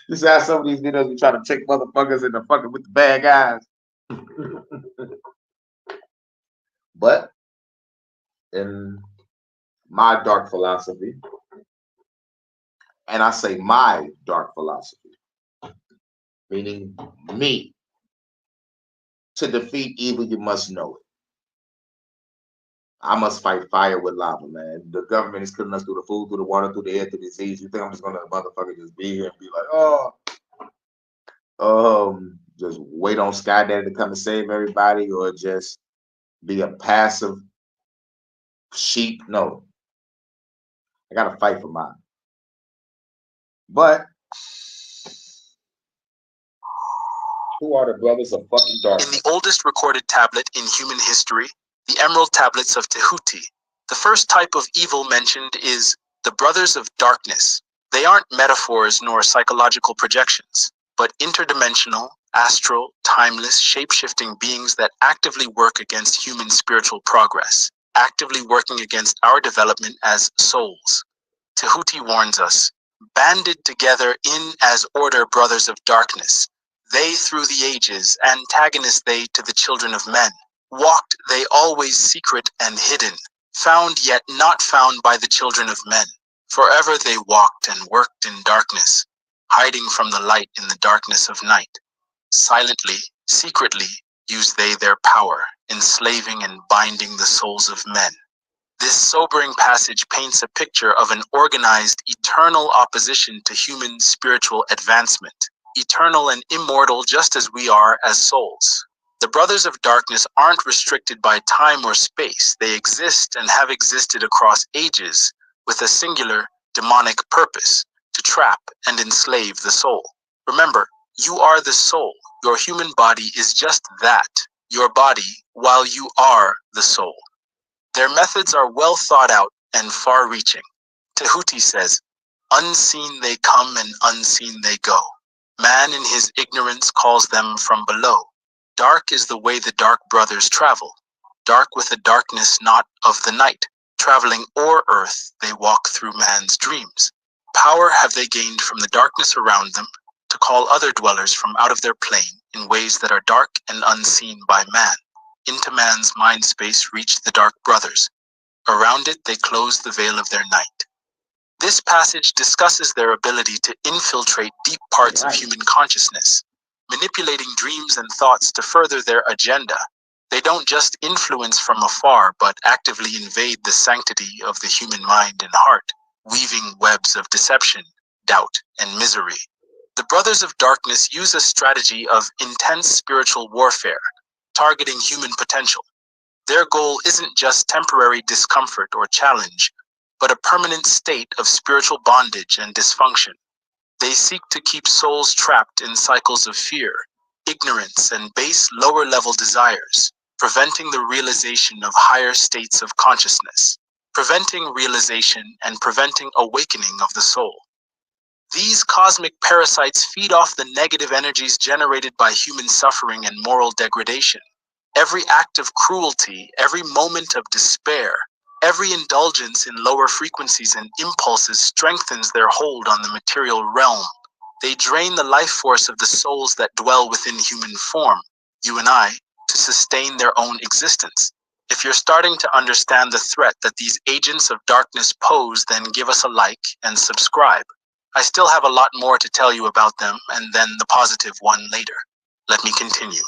You see how some of these videos be trying to trick motherfuckers into fucking with the bad guys? But in my dark philosophy, and I say my dark philosophy, meaning me, to defeat evil, you must know it. I must fight fire with lava, man. The government is killing us through the food, through the water, through the air, through the disease. You think I'm just gonna motherfucker just be here and be like, just wait on Sky Daddy to come and save everybody, or just be a passive sheep? No, I gotta fight for mine. But Who are the brothers of fucking
In
darkness?
the oldest recorded tablet in human history, the Emerald Tablets of Tehuti, the first type of evil mentioned is the Brothers of Darkness. They aren't metaphors nor psychological projections, but interdimensional, astral, timeless, shape-shifting beings that actively work against human spiritual progress, actively working against our development as souls. Tehuti warns us, banded together in as order brothers of darkness, they through the ages, antagonist they to the children of men, walked they always secret and hidden, found yet not found by the children of men. Forever they walked and worked in darkness, hiding from the light in the darkness of night. Silently, secretly, used they their power, enslaving and binding the souls of men. This sobering passage paints a picture of an organized, eternal opposition to human spiritual advancement, eternal and immortal just as we are as souls. The Brothers of Darkness aren't restricted by time or space. They exist and have existed across ages with a singular, demonic purpose, to trap and enslave the soul. Remember, you are the soul. Your human body is just that, your body, while you are the soul. Their methods are well thought out and far-reaching. Tehuti says, unseen they come and unseen they go. Man in his ignorance calls them from below. Dark is the way the dark brothers travel. Dark with a darkness not of the night. Traveling o'er earth, they walk through man's dreams. Power have they gained from the darkness around them to call other dwellers from out of their plane in ways that are dark and unseen by man. Into man's mind space reach the dark brothers. Around it, they close the veil of their night. This passage discusses their ability to infiltrate deep parts of human consciousness, manipulating dreams and thoughts to further their agenda. They don't just influence from afar, but actively invade the sanctity of the human mind and heart, weaving webs of deception, doubt, and misery. The Brothers of Darkness use a strategy of intense spiritual warfare, targeting human potential. Their goal isn't just temporary discomfort or challenge, but a permanent state of spiritual bondage and dysfunction. They seek to keep souls trapped in cycles of fear, ignorance, and base lower-level desires, preventing the realization of higher states of consciousness, preventing realization and preventing awakening of the soul. These cosmic parasites feed off the negative energies generated by human suffering and moral degradation. Every act of cruelty, every moment of despair, every indulgence in lower frequencies and impulses strengthens their hold on the material realm. They drain the life force of the souls that dwell within human form, you and I, to sustain their own existence. If you're starting to understand the threat that these agents of darkness pose, then give us a like and subscribe. I still have a lot more to tell you about them, and then the positive one later. Let me continue.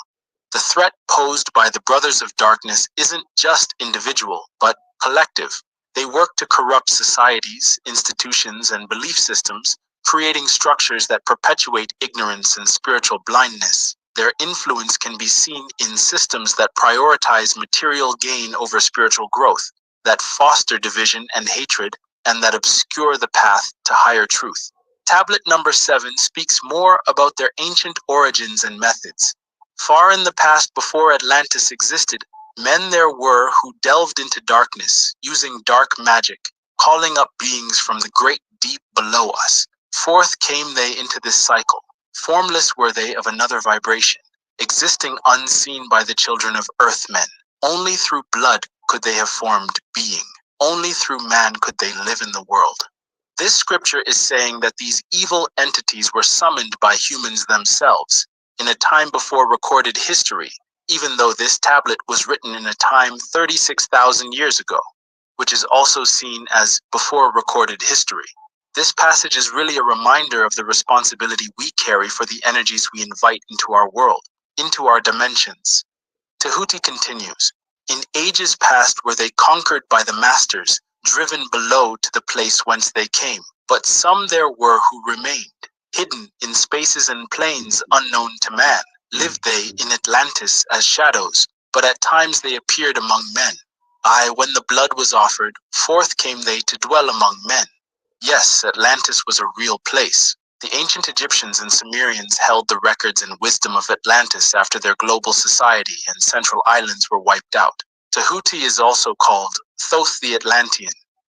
The threat posed by the Brothers of Darkness isn't just individual, but collective. They work to corrupt societies, institutions, and belief systems, creating structures that perpetuate ignorance and spiritual blindness. Their influence can be seen in systems that prioritize material gain over spiritual growth, that foster division and hatred, and that obscure the path to higher truth. Tablet number 7 speaks more about their ancient origins and methods. Far in the past, before Atlantis existed, men there were who delved into darkness, using dark magic, calling up beings from the great deep below us. Forth came they into this cycle. Formless were they of another vibration, existing unseen by the children of Earthmen. Only through blood could they have formed being. Only through man could they live in the world. This scripture is saying that these evil entities were summoned by humans themselves in a time before recorded history, even though this tablet was written in a time 36,000 years ago, which is also seen as before recorded history. This passage is really a reminder of the responsibility we carry for the energies we invite into our world, into our dimensions. Tehuti continues, in ages past were they conquered by the masters, driven below to the place whence they came. But some there were who remained, hidden in spaces and plains unknown to man. Lived they in Atlantis as shadows, but at times they appeared among men. Aye, when the blood was offered, forth came they to dwell among men. Yes, Atlantis was a real place, The ancient Egyptians and Sumerians held the records and wisdom of Atlantis after their global society and central islands were wiped out. Tahuti is also called Thoth the Atlantean,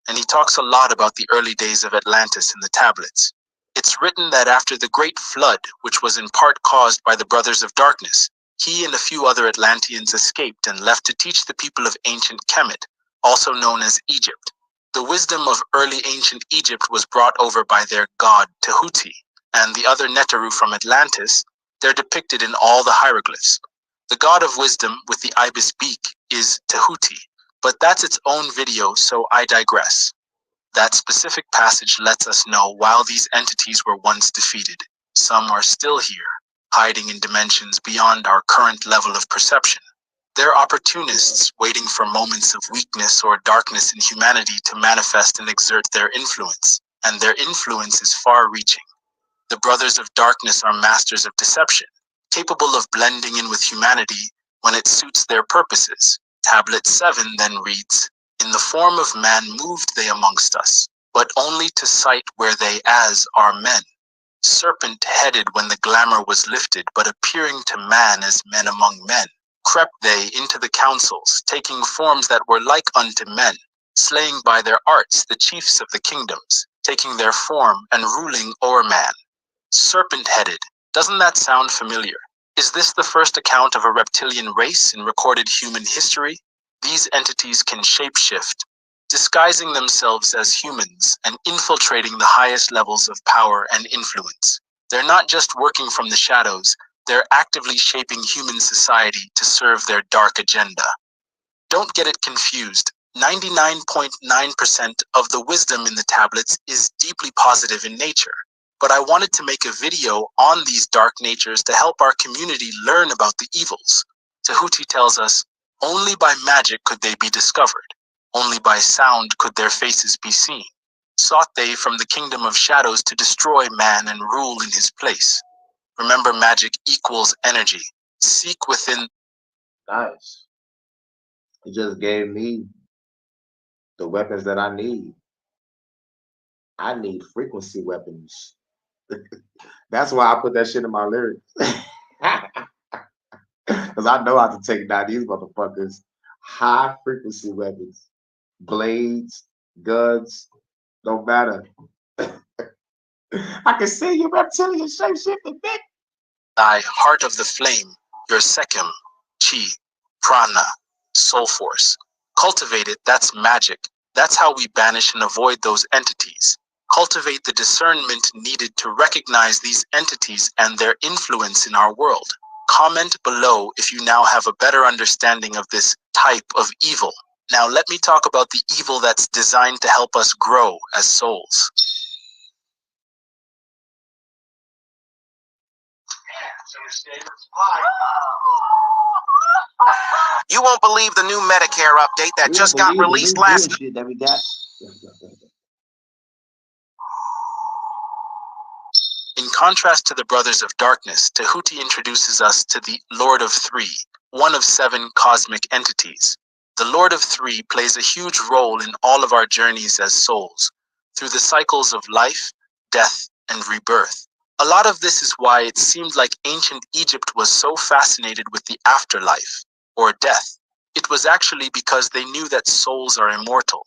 and he talks a lot about the early days of Atlantis in the tablets. It's written that after the Great Flood, which was in part caused by the Brothers of Darkness, he and a few other Atlanteans escaped and left to teach the people of ancient Kemet, also known as Egypt. The wisdom of early ancient Egypt was brought over by their god Tahuti, and the other Neteru from Atlantis. They're depicted in all the hieroglyphs. The god of wisdom with the ibis beak is Tahuti, but that's its own video, so I digress. That specific passage lets us know while these entities were once defeated, some are still here, hiding in dimensions beyond our current level of perception. They're opportunists waiting for moments of weakness or darkness in humanity to manifest and exert their influence, and their influence is far-reaching. The Brothers of Darkness are masters of deception, capable of blending in with humanity when it suits their purposes. Tablet 7 then reads, "In the form of man moved they amongst us, but only to sight where they as are men. Serpent-headed when the glamour was lifted, but appearing to man as men among men. Crept they into the councils, taking forms that were like unto men, slaying by their arts the chiefs of the kingdoms, taking their form and ruling o'er man." Serpent-headed, doesn't that sound familiar? Is this the first account of a reptilian race in recorded human history? These entities can shapeshift, disguising themselves as humans and infiltrating the highest levels of power and influence. They're not just working from the shadows, they're actively shaping human society to serve their dark agenda. Don't get it confused. 99.9% of the wisdom in the tablets is deeply positive in nature. But I wanted to make a video on these dark natures to help our community learn about the evils. Tahuti tells us, only by magic could they be discovered. Only by sound could their faces be seen. Sought they from the kingdom of shadows to destroy man and rule in his place. Remember, magic equals energy. Seek within.
Nice. It just gave me the weapons that I need. I need frequency weapons. That's why I put that shit in my lyrics. Because I know how to take down these motherfuckers. High frequency weapons. Blades, guns, don't matter. I can see your reptilian shape-shifting, bitch.
Thy heart of the flame, your Sekhem, chi, prana, soul force. Cultivate it, that's magic. That's how we banish and avoid those entities. Cultivate the discernment needed to recognize these entities and their influence in our world. Comment below if you now have a better understanding of this type of evil. Now let me talk about the evil that's designed to help us grow as souls.
You won't believe the new Medicare update that just got released last night.
That we got.
In contrast to the Brothers of Darkness, Tahuti introduces us to the Lord of Three, one of 7 cosmic entities. The Lord of Three plays a huge role in all of our journeys as souls, through the cycles of life, death, and rebirth. A lot of this is why it seemed like ancient Egypt was so fascinated with the afterlife, or death. It was actually because they knew that souls are immortal.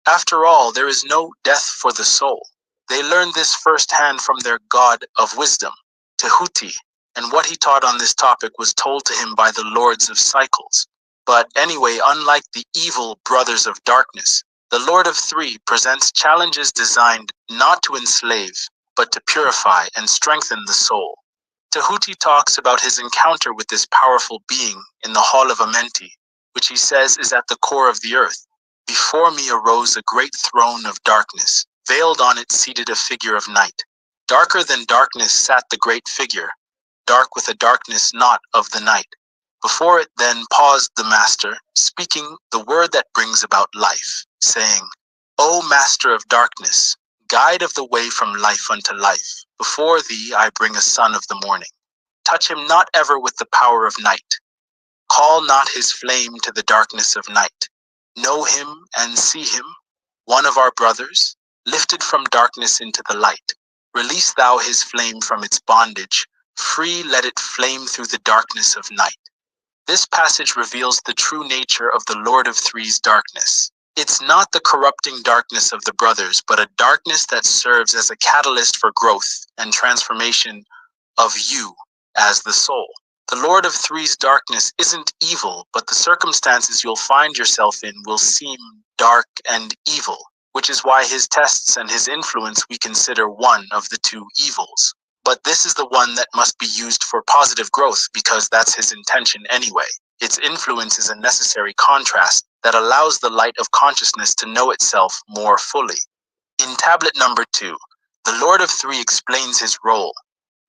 After all, there is no death for the soul. They learned this firsthand from their god of wisdom, Tahuti, and what he taught on this topic was told to him by the Lords of Cycles. But anyway, unlike the evil Brothers of Darkness, the Lord of Three presents challenges designed not to enslave, but to purify and strengthen the soul. Tahuti talks about his encounter with this powerful being in the Hall of Amenti, which he says is at the core of the earth. Before me arose a great throne of darkness. Veiled on it seated a figure of night. Darker than darkness sat the great figure, dark with a darkness not of the night. Before it then paused the master, speaking the word that brings about life, saying, O master of darkness, guide of the way from life unto life, before thee I bring a son of the morning. Touch him not ever with the power of night. Call not his flame to the darkness of night. Know him and see him, one of our brothers, lifted from darkness into the light. Release thou his flame from its bondage. Free let it flame through the darkness of night. This passage reveals the true nature of the Lord of Three's darkness. It's not the corrupting darkness of the brothers, but a darkness that serves as a catalyst for growth and transformation of you as the soul. The Lord of Three's darkness isn't evil, but the circumstances you'll find yourself in will seem dark and evil, which is why his tests and his influence we consider one of the two evils. But this is the one that must be used for positive growth because that's his intention anyway. Its influence is a necessary contrast that allows the light of consciousness to know itself more fully. In tablet number 2, the Lord of Three explains his role.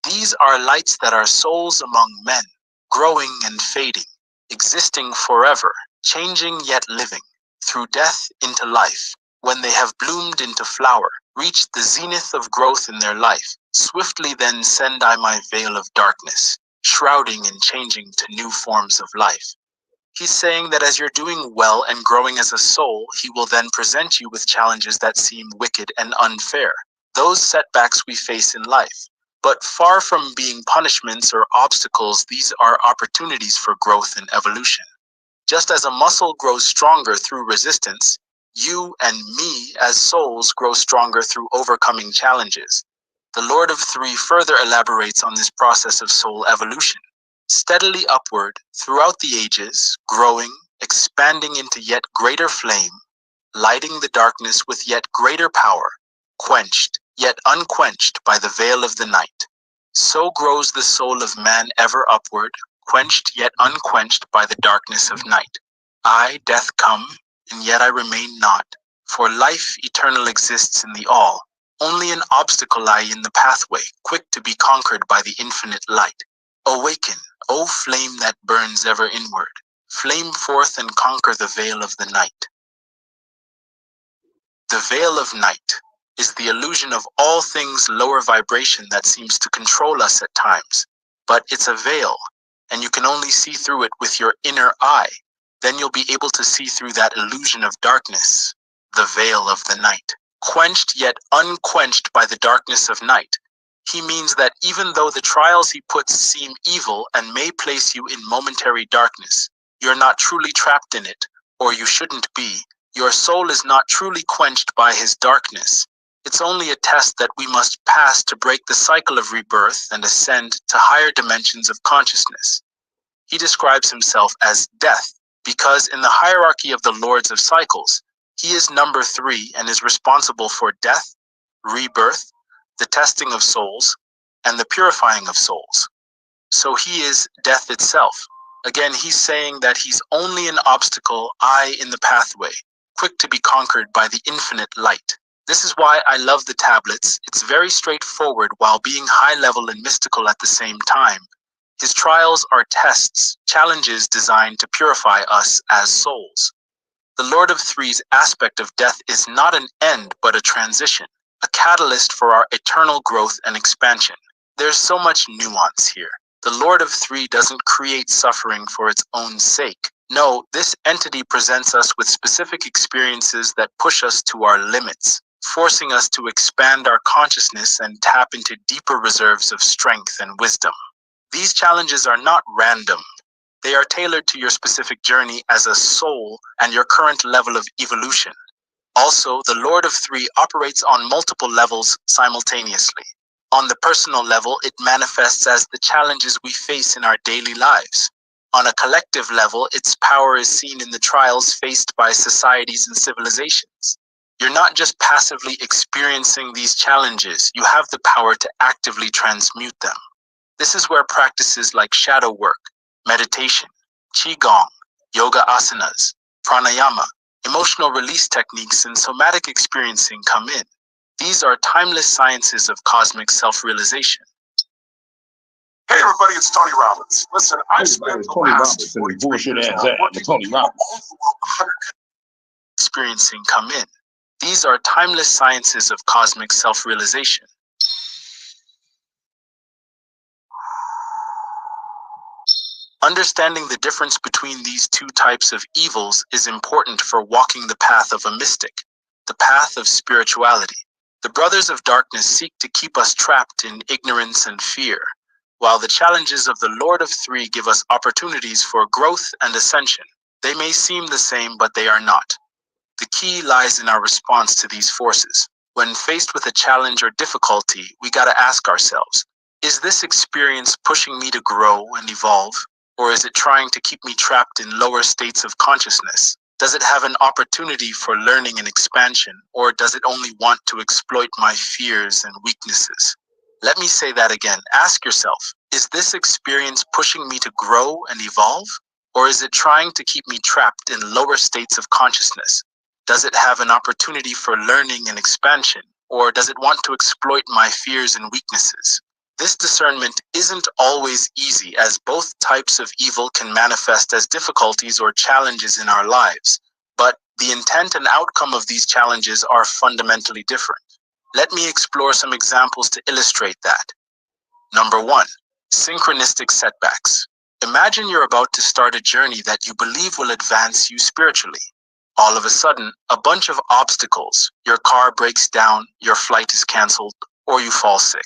These are lights that are souls among men, growing and fading, existing forever, changing yet living, through death into life. When they have bloomed into flower, reached the zenith of growth in their life, swiftly then send I my veil of darkness, shrouding and changing to new forms of life. He's saying that as you're doing well and growing as a soul, he will then present you with challenges that seem wicked and unfair, those setbacks we face in life. But far from being punishments or obstacles, these are opportunities for growth and evolution. Just as a muscle grows stronger through resistance, you and me as souls grow stronger through overcoming challenges. The Lord of Three further elaborates on this process of soul evolution. Steadily upward throughout the ages, growing, expanding into yet greater flame, lighting the darkness with yet greater power, quenched, yet unquenched by the veil of the night. So grows the soul of man ever upward, quenched yet unquenched by the darkness of night. I, death, come, and yet I remain not, for life eternal exists in the all, only an obstacle I in the pathway, quick to be conquered by the infinite light. Awaken, O flame that burns ever inward, flame forth and conquer the veil of the night. The veil of night is the illusion of all things lower vibration that seems to control us at times. But it's a veil, and you can only see through it with your inner eye. Then you'll be able to see through that illusion of darkness, the veil of the night. Quenched yet unquenched by the darkness of night. He means that even though the trials he puts seem evil and may place you in momentary darkness, you're not truly trapped in it, or you shouldn't be. Your soul is not truly quenched by his darkness. It's only a test that we must pass to break the cycle of rebirth and ascend to higher dimensions of consciousness. He describes himself as death, because in the hierarchy of the Lords of Cycles, he is number 3 and is responsible for death, rebirth, the testing of souls, and the purifying of souls. So he is death itself. Again, he's saying that he's only an obstacle, I in the pathway, quick to be conquered by the infinite light. This is why I love the tablets. It's very straightforward while being high level and mystical at the same time. His trials are tests, challenges designed to purify us as souls. The Lord of Three's aspect of death is not an end, but a transition, a catalyst for our eternal growth and expansion. There's so much nuance here. The Lord of Three doesn't create suffering for its own sake. No, this entity presents us with specific experiences that push us to our limits, forcing us to expand our consciousness and tap into deeper reserves of strength and wisdom. These challenges are not random. They are tailored to your specific journey as a soul and your current level of evolution. Also, the Lord of Three operates on multiple levels simultaneously. On the personal level, it manifests as the challenges we face in our daily lives. On a collective level, its power is seen in the trials faced by societies and civilizations. You're not just passively experiencing these challenges, you have the power to actively transmute them. This is where practices like shadow work, meditation, qigong, yoga asanas, pranayama, emotional release techniques, and somatic experiencing come in. These are timeless sciences of cosmic self-realization.
Hey everybody, it's Tony Robbins. Listen, I've spent the last 43 years now working
Tony Robbins.
Experiencing come in. These are timeless sciences of cosmic self-realization. Understanding the difference between these two types of evils is important for walking the path of a mystic, the path of spirituality. The brothers of darkness seek to keep us trapped in ignorance and fear, while the challenges of the Lord of Three give us opportunities for growth and ascension. They may seem the same, but they are not. The key lies in our response to these forces. When faced with a challenge or difficulty, we gotta ask ourselves, is this experience pushing me to grow and evolve, or is it trying to keep me trapped in lower states of consciousness? Does it have an opportunity for learning and expansion, or does it only want to exploit my fears and weaknesses? Let me say that again. Ask yourself, is this experience pushing me to grow and evolve, or is it trying to keep me trapped in lower states of consciousness? Does it have an opportunity for learning and expansion, or does it want to exploit my fears and weaknesses? This discernment isn't always easy, as both types of evil can manifest as difficulties or challenges in our lives, but the intent and outcome of these challenges are fundamentally different. Let me explore some examples to illustrate that. Number 1, synchronistic setbacks. Imagine you're about to start a journey that you believe will advance you spiritually. All of a sudden, a bunch of obstacles, your car breaks down, your flight is canceled, or you fall sick.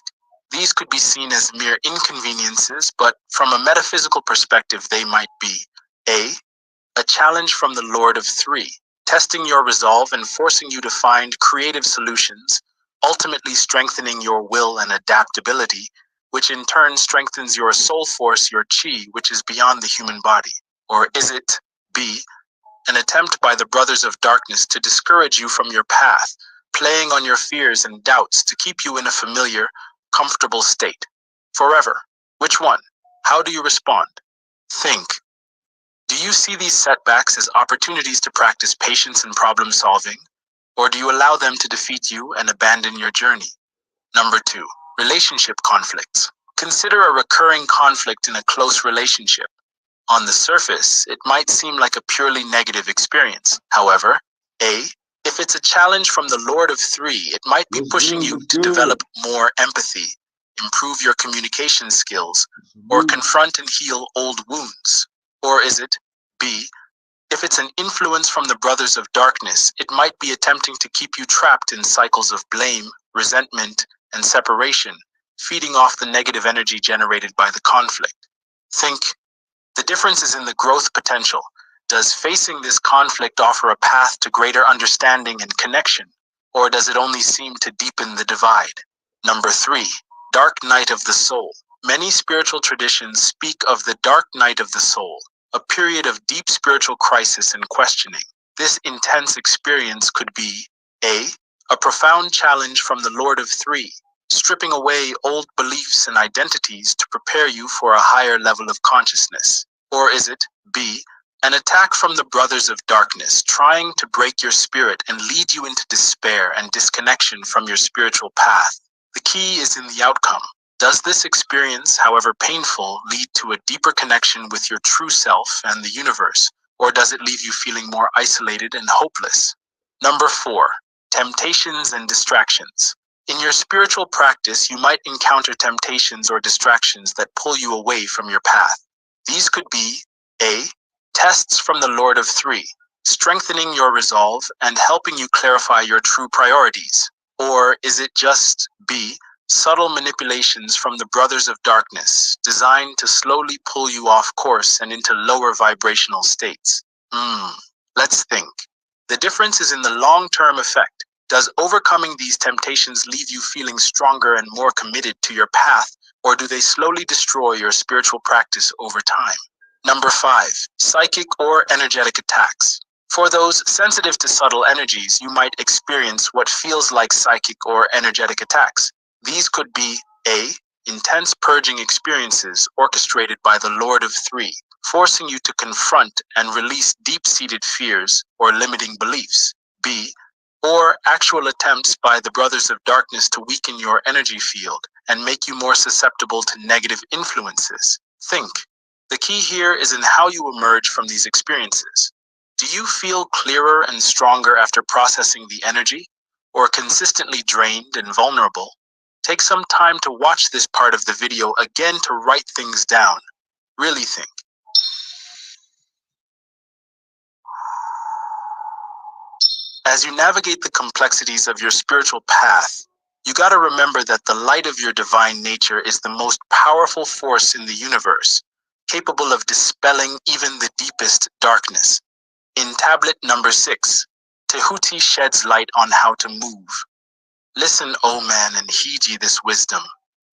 These could be seen as mere inconveniences, but from a metaphysical perspective, they might be a challenge from the Lord of Three, testing your resolve and forcing you to find creative solutions, ultimately strengthening your will and adaptability, which in turn strengthens your soul force, your chi, which is beyond the human body? Or is it B, an attempt by the brothers of darkness to discourage you from your path, playing on your fears and doubts to keep you in a familiar, comfortable state forever? Which one? How do you respond? Think. Do you see these setbacks as opportunities to practice patience and problem solving, or do you allow them to defeat you and abandon your journey? Number 2, relationship conflicts. Consider a recurring conflict in a close relationship. On the surface, it might seem like a purely negative experience. However, if it's a challenge from the Lord of Three, it might be pushing you to develop more empathy, improve your communication skills, or confront and heal old wounds. Or is it B, if it's an influence from the brothers of darkness, it might be attempting to keep you trapped in cycles of blame, resentment, and separation, feeding off the negative energy generated by the conflict. Think. The difference is in the growth potential. Does facing this conflict offer a path to greater understanding and connection, or does it only seem to deepen the divide? Number 3, dark night of the soul. Many spiritual traditions speak of the dark night of the soul, a period of deep spiritual crisis and questioning. This intense experience could be a profound challenge from the Lord of Three, stripping away old beliefs and identities to prepare you for a higher level of consciousness. Or is it B, an attack from the brothers of darkness, trying to break your spirit and lead you into despair and disconnection from your spiritual path? The key is in the outcome. Does this experience, however painful, lead to a deeper connection with your true self and the universe, or does it leave you feeling more isolated and hopeless? Number 4, temptations and distractions. In your spiritual practice, you might encounter temptations or distractions that pull you away from your path. These could be A, tests from the Lord of Three, strengthening your resolve and helping you clarify your true priorities. Or is it just B, subtle manipulations from the brothers of darkness, designed to slowly pull you off course and into lower vibrational states? Let's think. The difference is in the long-term effect. Does overcoming these temptations leave you feeling stronger and more committed to your path, or do they slowly destroy your spiritual practice over time? Number 5, psychic or energetic attacks. For those sensitive to subtle energies, you might experience what feels like psychic or energetic attacks. These could be A, intense purging experiences orchestrated by the Lord of Three, forcing you to confront and release deep-seated fears or limiting beliefs. B, or actual attempts by the brothers of darkness to weaken your energy field and make you more susceptible to negative influences. Think. The key here is in how you emerge from these experiences. Do you feel clearer and stronger after processing the energy, or consistently drained and vulnerable? Take some time to watch this part of the video again to write things down. Really think. As you navigate the complexities of your spiritual path, You got to remember that the light of your divine nature is the most powerful force in the universe, capable of dispelling even the deepest darkness. In tablet number 6, Tehuti sheds light on how to move. Listen, O man, and heed ye this wisdom.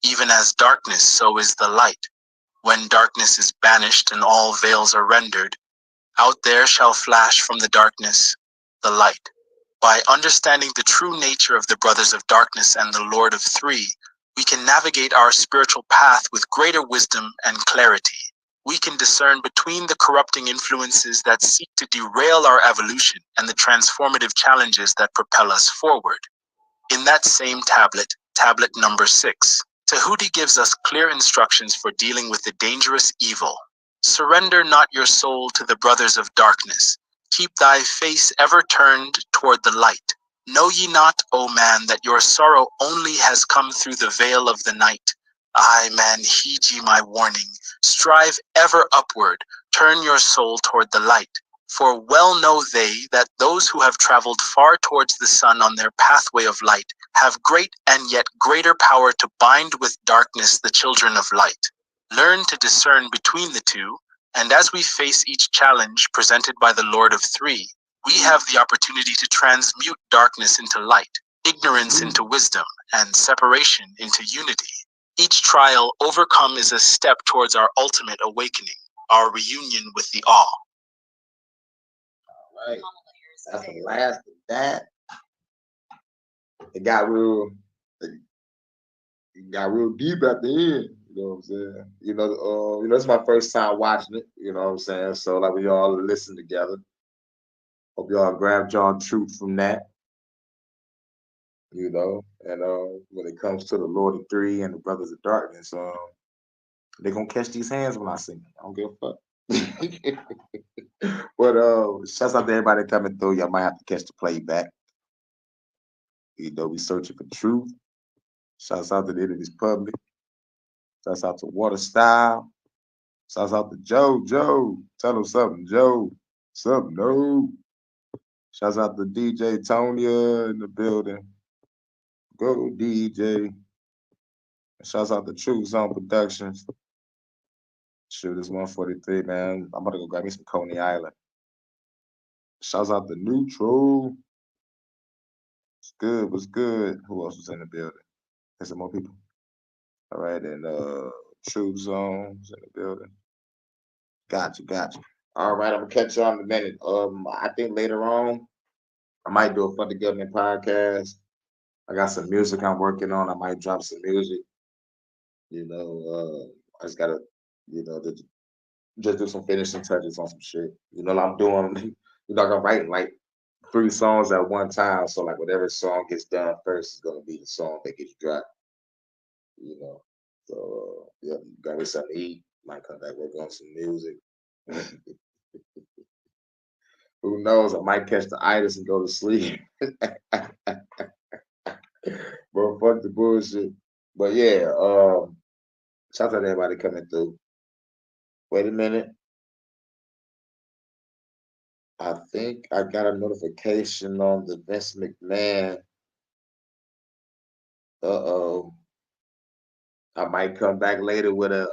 Even as darkness, so is the light. When darkness is banished and all veils are rendered, out there shall flash from the darkness the light. By understanding the true nature of the brothers of darkness and the Lord of Three, we can navigate our spiritual path with greater wisdom and clarity. We can discern between the corrupting influences that seek to derail our evolution and the transformative challenges that propel us forward. In that same tablet, tablet number 6, Tehuti gives us clear instructions for dealing with the dangerous evil. Surrender not your soul to the brothers of darkness. Keep thy face ever turned toward the light. Know ye not, O man, that your sorrow only has come through the veil of the night? Ay, man, heed ye my warning. Strive ever upward. Turn your soul toward the light. For well know they that those who have traveled far towards the sun on their pathway of light have great and yet greater power to bind with darkness the children of light. Learn to discern between the two, and as we face each challenge presented by the Lord of Three, we have the opportunity to transmute darkness into light, ignorance into wisdom, and separation into unity. Each trial overcome is a step towards our ultimate awakening, our reunion with the all.
Right. That's the last of that. It got real deep at the end. You know what I'm saying? It's my first time watching it, you know what I'm saying? So like we all listen together. Hope y'all grabbed y'all truth from that. And when it comes to the Lord of Three and the Brothers of Darkness, they're gonna catch these hands when I sing it. I don't give a fuck. But shouts out to everybody coming through. Y'all might have to catch the playback. We searching for truth. Shouts out to the Enemies Public. Shouts out to Water Style. Shouts out to Joe. Joe, tell him something. Joe, something. No. Shouts out to DJ Tonya in the building. Go DJ. Shouts out to True Zone Productions. Shoot, it's 1:43, man. I'm about to go grab me some Coney Island. Shouts out to Neutral. What's good? What's good? Who else was in the building? There's some more people. All right, and True Zone's in the building. Gotcha. All right, I'm gonna catch y'all in a minute. I think later on I might do a Fuck the Government podcast. I got some music I'm working on. I might drop some music. I just gotta, just do some finishing touches on some shit. I'm doing, I'm writing like 3 songs at one time. So like whatever song gets done first is gonna be the song that gets dropped. So yeah, got me something to eat. Might come back work on some music. Who knows? I might catch the itis and go to sleep. Bro, fuck the bullshit. But yeah, shout out to everybody coming through. Wait a minute. I think I got a notification on the Vince McMahon. Uh-oh. I might come back later with a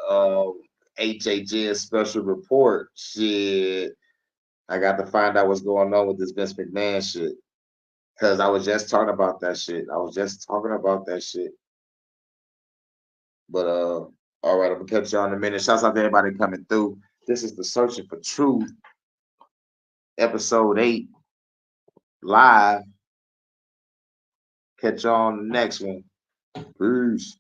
HHN special report. Shit. I got to find out what's going on with this Vince McMahon shit. Because I was just talking about that shit. But all right, I'm gonna catch y'all in a minute. Shouts out to everybody coming through. This is the Searching for Truth, episode 8, live. Catch y'all on the next one. Peace.